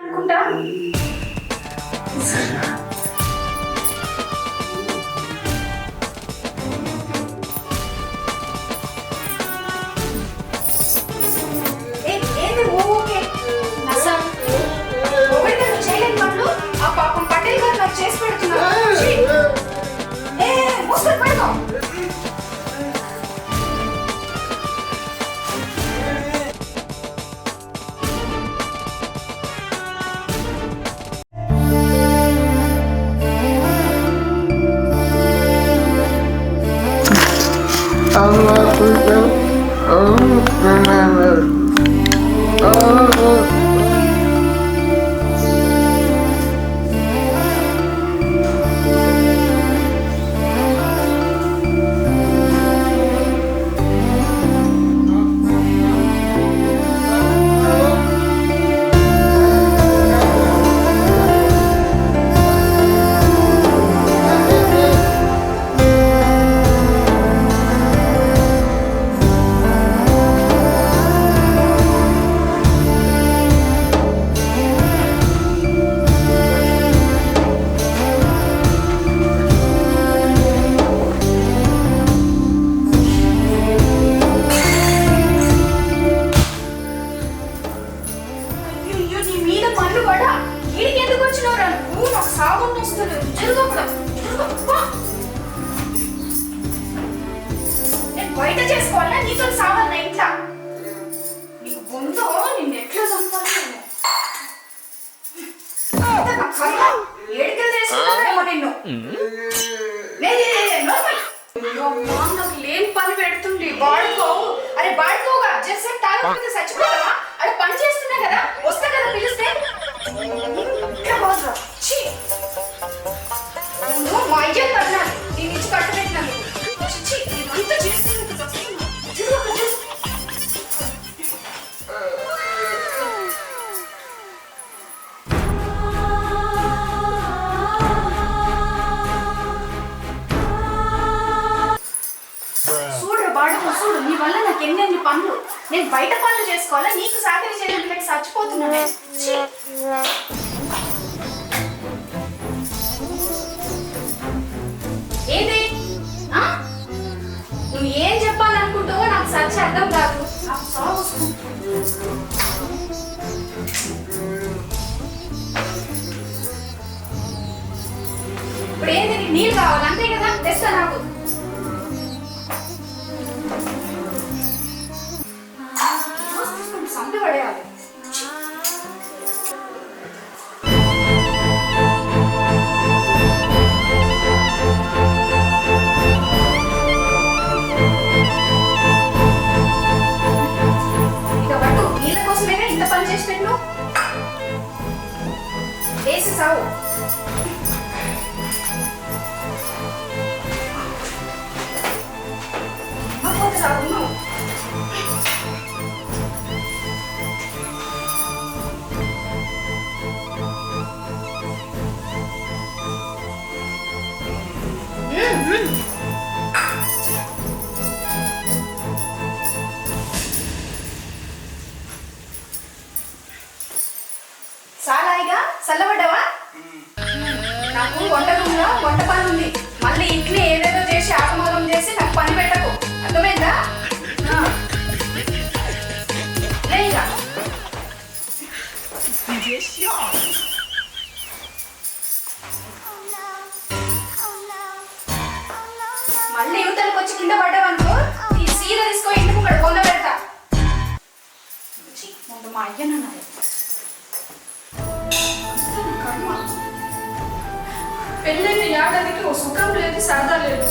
అనుకుంటా. ఏంది ఊకే నసం ఒకటి నువ్వు చేయలేని పనులు ఆ పాపం పటేల్ గారు నాకు చేసి పెడుతున్నారు. మూసుకొని పడుకో. బయట చేసుకోవాలా నీతో సావాలన్నా ఇంట్లో నీకు బొందో నిన్ను ఎట్లా చంపాలి ఏడికలు చేసుకుంటానేమో నిన్ను నాకు లేని పని పెడుతుంది బాడుకో. అరే బాడుకోగా జస్ట్ తాగకపోతే చచ్చిపోతావా? అరే పని చేస్తున్నా కదా, వస్తా కదా పిలిస్తే. మా అయ్య కన్నా నేను ఇచ్చి కట్టబెట్టినాను. ఇదంతా చేస్తే చూడు, నీ వల్ల నాకు ఎన్ని పనులు. నేను బయట పనులు చేసుకోవాలా, నీకు సాకరీ చేయడానికి చచ్చిపోతున్నాను. ఏది నువ్వు ఏం చెప్పాలనుకుంటావో నాకు సచ్చి అర్థం కాదు. ఇప్పుడు ఏంది నీకు నీళ్ళు కావాలి అంతే కదా, తెస్తా. నాకు సంపి పడేయాలి. ఇక పట్టు, నీళ్ళ కోసమేగా ఇంత పని చేసి పెట్టు. వేసి సావు. సాగు సాలాయిగా చల్లబడ్డావా? నాకు వంట పని ఉంది. మళ్ళీ ఇంట్లో ఏదేదో చేసి ఆకమోదం చేసి నాకు పని పెట్టకు, అర్థమైందా? లేగా మళ్ళీ యువతలకు వచ్చి కింద పడ్డావనుకో, ఈ సీర తీసుకో ఇంటికి ఇక్కడ కొంద పెడతా. మా అయ్యనన్నారు పెళ్ళైన ఏడాదికి ఓ సుఖం లేదు, సరదా లేదు.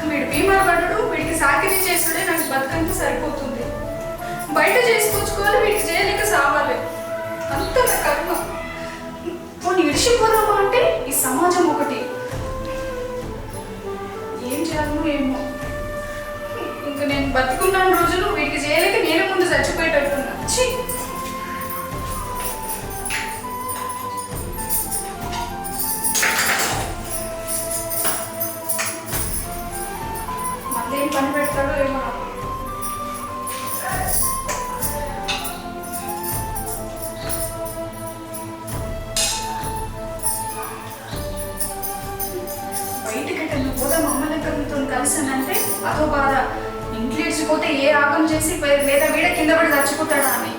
వీడు బీమార్ పడ్డాడు, వీడికి సాకిరీ చేసుడే నాకు బతుకంతా సరిపోతుంది. బయట చేసుకొచ్చుకోవాలి, వీడికి చేయలేక సావాలి. అంత నా కర్మ. పోనీ విడిచిపోదామా అంటే ఈ సమాజం ఒకటి. ఏం చేయాలో ఏమో. ఇంకా నేను బతుకున్న రోజులు వీడికి చేయలేక నేనే ముందు చచ్చిపోయేటట్టున్నా. మళ్ళీ ఏం పని పెడతాడో ఏమో. ఎక్కడికైనా పోతే మమ్మల్ని కలిసానంటే అదో బాధ. ఇంట్లో ఇడిచిపోతే ఏ ఆగం చేసి లేదా వీడ కింద పడి చచ్చిపోతాడా అని.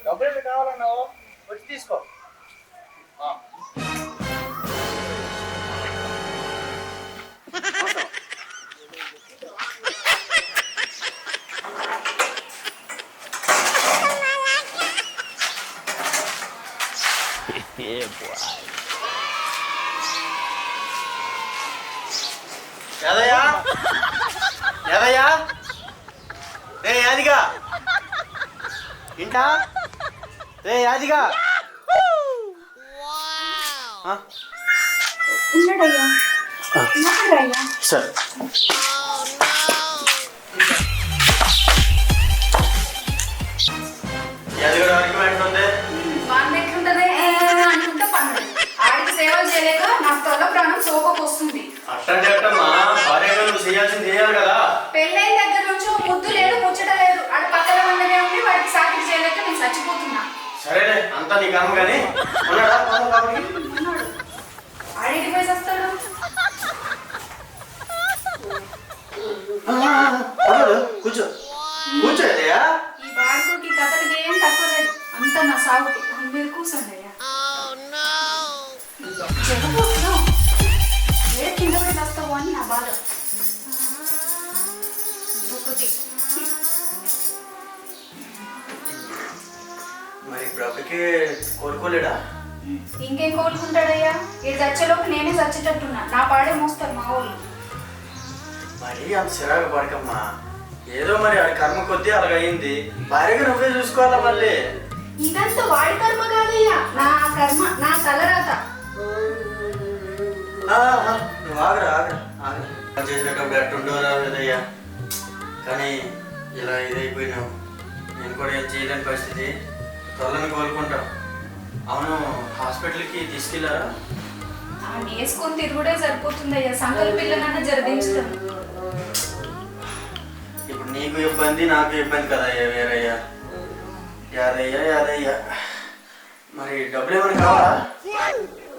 డబ్బులు కావాలన్నావు వచ్చి తీసుకో. యాదయ్యా యాదయ్యా రే యాదిగా ఇంటా రే యాదిగా సరే యాదిగా ఎట్లుంది అనుకుంటే పండు ఆడికి సేవలు చేయలేక నాకు తొల ప్రాణం సోపకొస్తుంది. అట్టంటే అట్టమ్మా భార్యగా నువ్వు చేయాల్సింది చేయాలి కదా. పెళ్ళైన దగ్గర నుంచి ముద్దు లేదు ముచ్చట లేదు. ఆడ పక్కన వండనే ఉండి వాడికి సాకిరి చేయలేక నేను చచ్చిపోతున్నా. సరేలే అంతా నీ కర్మ కానీ ఉన్నాడా ఆడికి పోయి వస్తాడు. కూర్చో కూర్చోదయ్యా. ఈ బాడుకోకి కథలకి ఏం తక్కువ లేదు. అంతా నా సాగుకి మీరు కూర్చోండి అయ్యా. ఏ కింద పడి వస్తావు అని నా బాధ. మరి ఇప్పుడు అప్పటికే కోలుకోలేడా? ఇంకేం కోలుకుంటాడయ్యా? ఇది చచ్చేలోపు నేనే చచ్చేటట్టున్నా. నా పాడే మోస్తారు మా వాళ్ళు. మరి అంత చిరాకు పడకమ్మా. ఏదో మరి ఆడి కర్మ కొద్దీ అలాగయింది. భార్యగా నువ్వే చూసుకోవాలా మళ్ళీ. ఇదంతా వాడి కర్మ కాదయ్యా, నా కర్మ, నా తలరాత. నువ్వు ఆగరా ఆగరా ఆగరా చేసేటప్పుడు ఎట్టుండో రాలేదయ్యా. కానీ ఇలా ఇదైపోయినావు. నేను కూడా ఏం చేయలేని పరిస్థితి. త్వరలను కోలుకుంటాం. అవును హాస్పిటల్కి తీసుకెళ్ళారా? వేసుకొని తిరుగుడే సరిపోతుందయ్యా. సంకల పిల్లనన్నా జరిదించుతాను. ఇప్పుడు నీకు ఇబ్బంది నాకు ఇబ్బంది కదా వేరయ్యా. యాదయ్యా యాదయ్యా మరి డబ్బులు ఏమైనా కావాలా?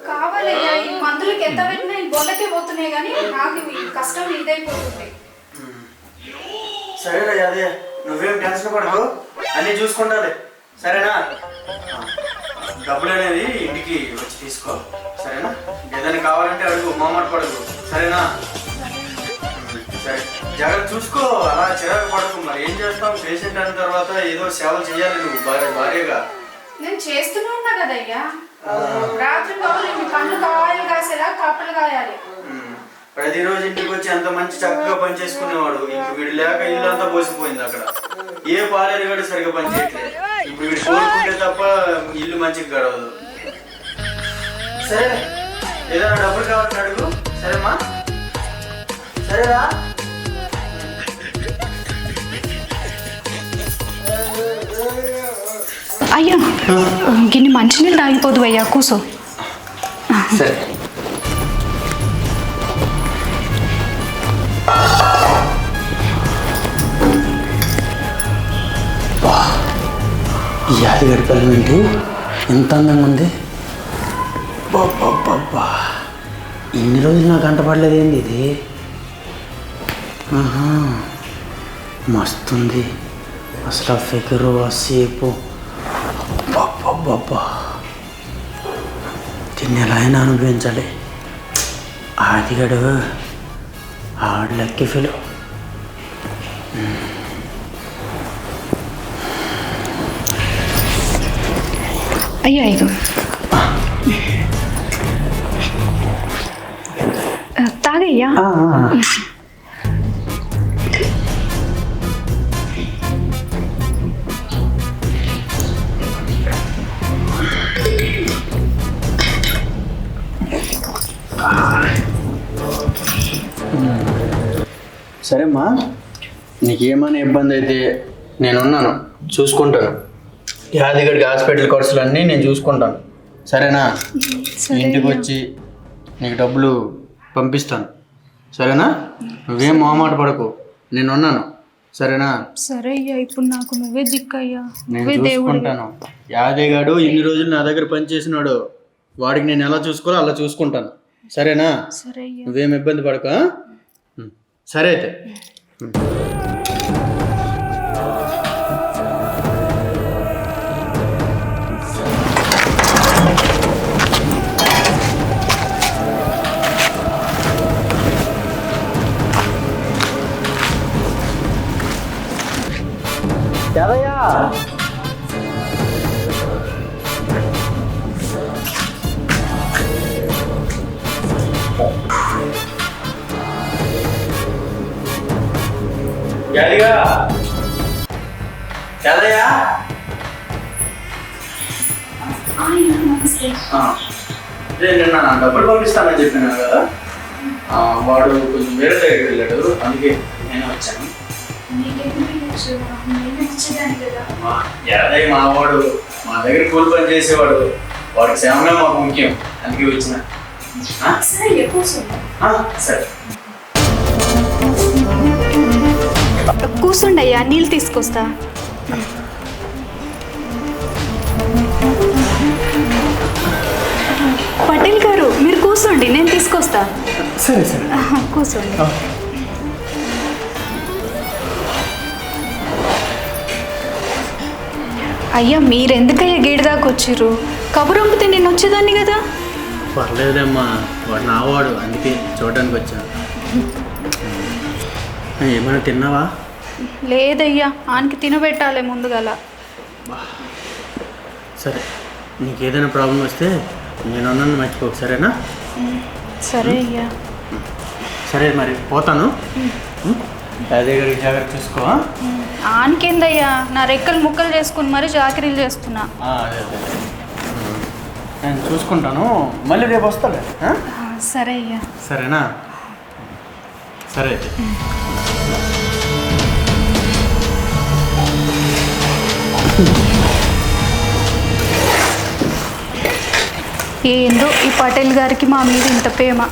కావాలయ్యా. ఈ మందులకి ఎంత పెట్టినా ఈ బొల్లకే పోతున్నాయి కానీ నాకు కష్టం ఇదైపోతుంది. సరేనా యాదయ్య నువ్వేం టెన్షన్ పడకు, అన్నీ చూసుకుంటాలి సరేనా? డబ్బులు అనేది ఇంటికి వచ్చి తీసుకో సరేనా? ఏదైనా కావాలంటే అడుగు, మొహమాట పడకు సరేనా? సరే జాగ్రత్త చూసుకో, అలా చిరాకు పడకు. మరి ఏం చేస్తాం, పేషెంట్ అయిన తర్వాత ఏదో సేవలు చేయాలి నువ్వు భార్యగా. నేను చేస్తూనే ఉన్నా కదయ్యా. రాత్రి పగలు కళ్ళు కావాలి కాసేలా కప్పలు కాయాలి. ప్రతిరోజు ఇంటికి వచ్చి అంత మంచి చక్కగా పని చేసుకునేవాడు. ఇప్పుడు వీడు లేక ఇల్లు అంతా పోసిపోయింది. అక్కడ ఏ పాలేరు కూడా సరిగ్గా పని చేయట్లేదు. ఇప్పుడు వీడు కోరుకుంటే తప్ప ఇల్లు మంచిగా గడవదు. సరే ఏదైనా డబ్బులు కావాలని అడుగు సరేమ్మా? సరేరా? అయ్యా గిన్ని మంచినీళ్ళు తాగిపోదు అయ్యా, కూసో. సరే ఈ యాదగిరి పల్లె ఏంటి ఎంత అందంగా ఉంది. బాబా ఇన్ని రోజులు నాకు అంటపడలేదు ఏంది ఇది. మస్తుంది అసలు ఆ ఫిగరు ఆ సేపు. బాబా దీన్ని ఎలా అయినా అనుభవించాలి. ఆదిగడు ఆడు లక్కీ ఫీల్. అయ్యో అయ్యో తాగయ్యా. సరేమ్మా నీకేమైనా ఇబ్బంది అయితే నేనున్నాను, చూసుకుంటాను. యాదగిరికి హాస్పిటల్ ఖర్చులు అన్నీ నేను చూసుకుంటాను సరేనా? ఇంటికి వచ్చి నీకు డబ్బులు పంపిస్తాను సరేనా? నువ్వేం మొహమాట పడకు, నేనున్నాను సరేనా? సరే అయ్యా, ఇప్పుడు నాకు నువ్వే దిక్కయ్యా, నేను నువ్వే దేవుడు. చూసుకుంటాను. యాదయ్యగాడు ఇన్ని రోజులు నా దగ్గర పని చేసినాడు, వాడికి నేను ఎలా చూసుకోవాలో అలా చూసుకుంటాను. సరేనా? సరే అయ్యా. నువ్వేం ఇబ్బంది పడక. సరే అయితే. యాదయ్య, యాదయ్య, యాదయ్య. అదే నిన్న డబ్బులు పంపిస్తానని చెప్పినాను కదా, వాడు కొంచెం వేరే దగ్గరికి వెళ్ళాడు, అందుకే నేను వచ్చాను. యాదయ్య మావాడు, మా దగ్గర కూలి పని చేసేవాడు, వాడికి శ్యామమే మాకు ముఖ్యం, అందుకే వచ్చిన. సరే కూర్చోండి అయ్యా, నీళ్ళు తీసుకొస్తా. పటేల్ గారు మీరు కూర్చోండి, నేను తీసుకొస్తా. సరే సరే కూర్చోండి. అయ్యా మీరెందుకయ్యా గేడి దాకా వచ్చిర్రు? కబురు పంపితే నేను వచ్చేదాన్ని కదా. పర్లేదమ్మా, వాడు నావాడు, అందుకే చూడడానికి వచ్చాను. ఏమైనా తిన్నావా? లేదయ్యా, ఆయనకి తినబెట్టాలి ముందుగల. సరే, నీకు ఏదైనా ప్రాబ్లం వస్తే నేను అన్నాను మర్చిపోకు, సరేనా? సరే అయ్యా. సరే మరి పోతాను. అదే గారికి జాగ్రత్త చూసుకో. ఆనకేందయ్యా, నా రెక్కలు ముక్కలు చేసుకుని మరి చాకరీలు చేస్తున్నా. అదే అదే నేను చూసుకుంటాను, మళ్ళీ రేపు వస్తాలే. సరే అయ్యా. సరేనా? సరే అయితే. ఏందో ఈ పటేల్ గారికి మా మీద ఇంత ప్రేమ.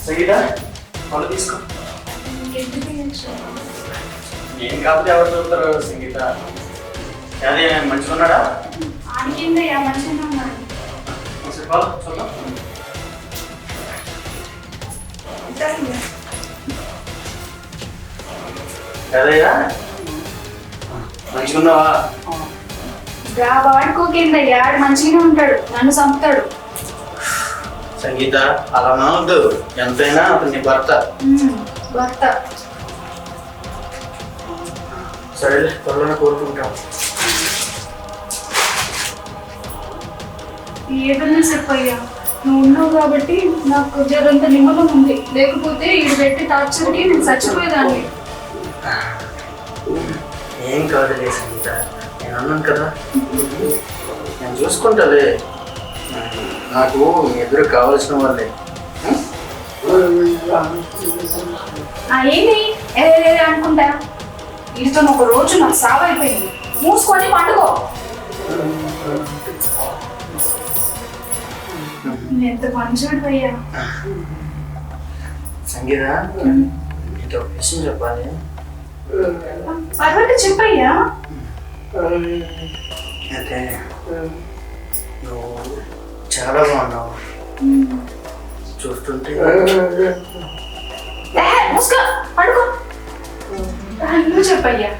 సంగీత, వాళ్ళు తీసుకో. ఏం కాకపోతే ఎవరు చూస్తారు సంగీత? అదే మంచిగా ఉన్నాడా? చూద్దాం. అదేయా మంచిగా ఉన్నావా? వాడుకోకేందయ్యా, ఆడు మంచిగానే ఉంటాడు, నన్ను చంపుతాడు. సంగీత అలా అనవద్దు, ఎంతైనా అతని భర్త. భర్త. సరేలే, త్వరలోనే కోరుకుంటాం. ఏదన్నా చెప్పయ్యా, నువ్వు ఉన్నావు కాబట్టి నాకు జరంత నిమ్మలం ఉంది, లేకపోతే ఇది పెట్టి టార్చర్కి నేను చచ్చిపోయేదాన్ని. ఏం కాదులే సంగీత, నేను అన్నాను కదా, నేను చూసుకుంటాలే. నాకు మీ ఎదురు కావాల్సిన వాళ్ళే. ఏంటి అనుకుంటా, వీటితో ఒక రోజు నాకు సావైపోయింది. మూసుకొని పండుకో. ఎంత మంచోడు అయ్యా. సంగీత, నీతో ఒక విషయం చెప్పాలి. పర్వాలేదు చెప్పయ్యా. అయితే నువ్వు చాలా బాగున్నావు, చూస్తుంటే. మూసుకో, పండుకో. నువ్వు చెప్పయ్యా.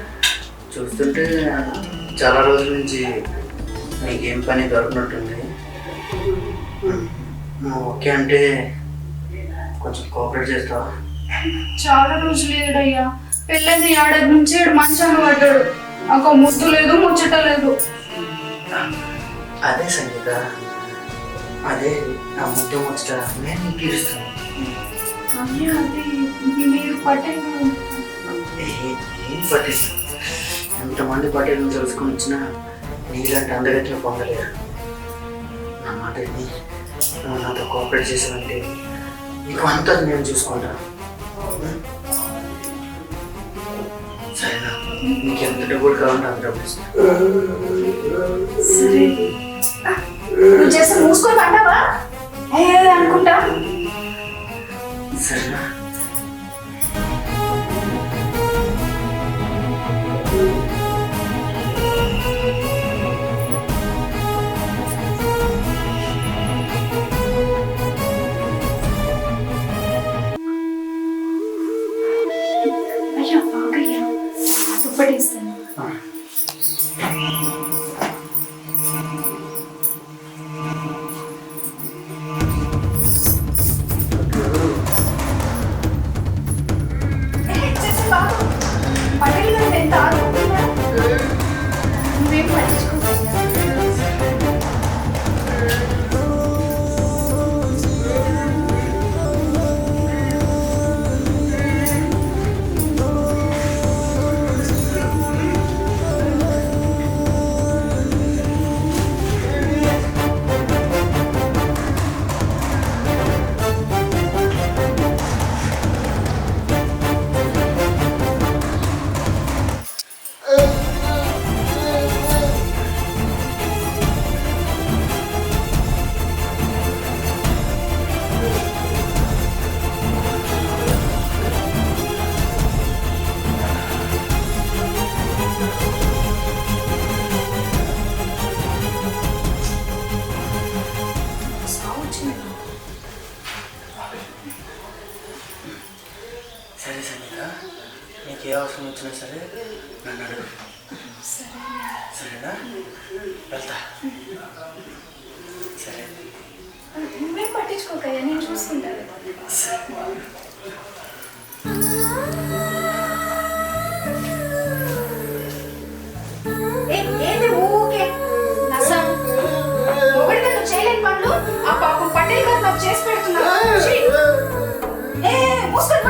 చూస్తుంటే చాలా రోజుల నుంచి నీకేం పని దొరకనట్టుంది. నువ్వు ఓకే అంటే కొంచెం కోఆపరేట్ చేస్తావా? చాలా రోజులు లేడయ్యా, పెళ్ళైన ఏడాది నుంచి మంచాన్ని పడ్డాడు. నాకు ముద్దు లేదు, ముచ్చట లేదు. అదే సంగీత, అదే నా ముద్దు ముచ్చట నేను నీకు తీరుస్తాను. మీరు పటేల్ ఏం పటేల్, ఎంతమంది పటేల్ని తెలుసుకొని వచ్చినా నీలాంటి అందగతిని పొందలేదు. నా మాట విని నువ్వు నాతో కోఆపరేట్ చేసావంటే నీకు అంతా నేను చూసుకుంటాను. సరేనా? నీకు ఎంత డబ్బులు కావాలంటే అంత డబ్బులు ఇస్తాను. సరే నువ్వు చేస్తే మూసుకొని పడ్డావా అనుకుంటా. సరేనా? అయ్యా బాగయ్యా దుప్పటేస్తాను. నువ్వేం పట్టించుకోవయ్యా. సరే సంగీత, నీకు ఏ అవసరం వచ్చినా సరే నన్ను అడుగు. సరేనా? వెళ్తా. సరే నువ్వేం పట్టించుకోకయ్యా, నేను చూసుకుంటాను. ఏంది ఊకే నసం ఒకటిగా నువ్వు చేయలేని పనులు ఆ పాపం పటేల్ గారు నాకు చేసి పెడుతున్నా. మూసుకొని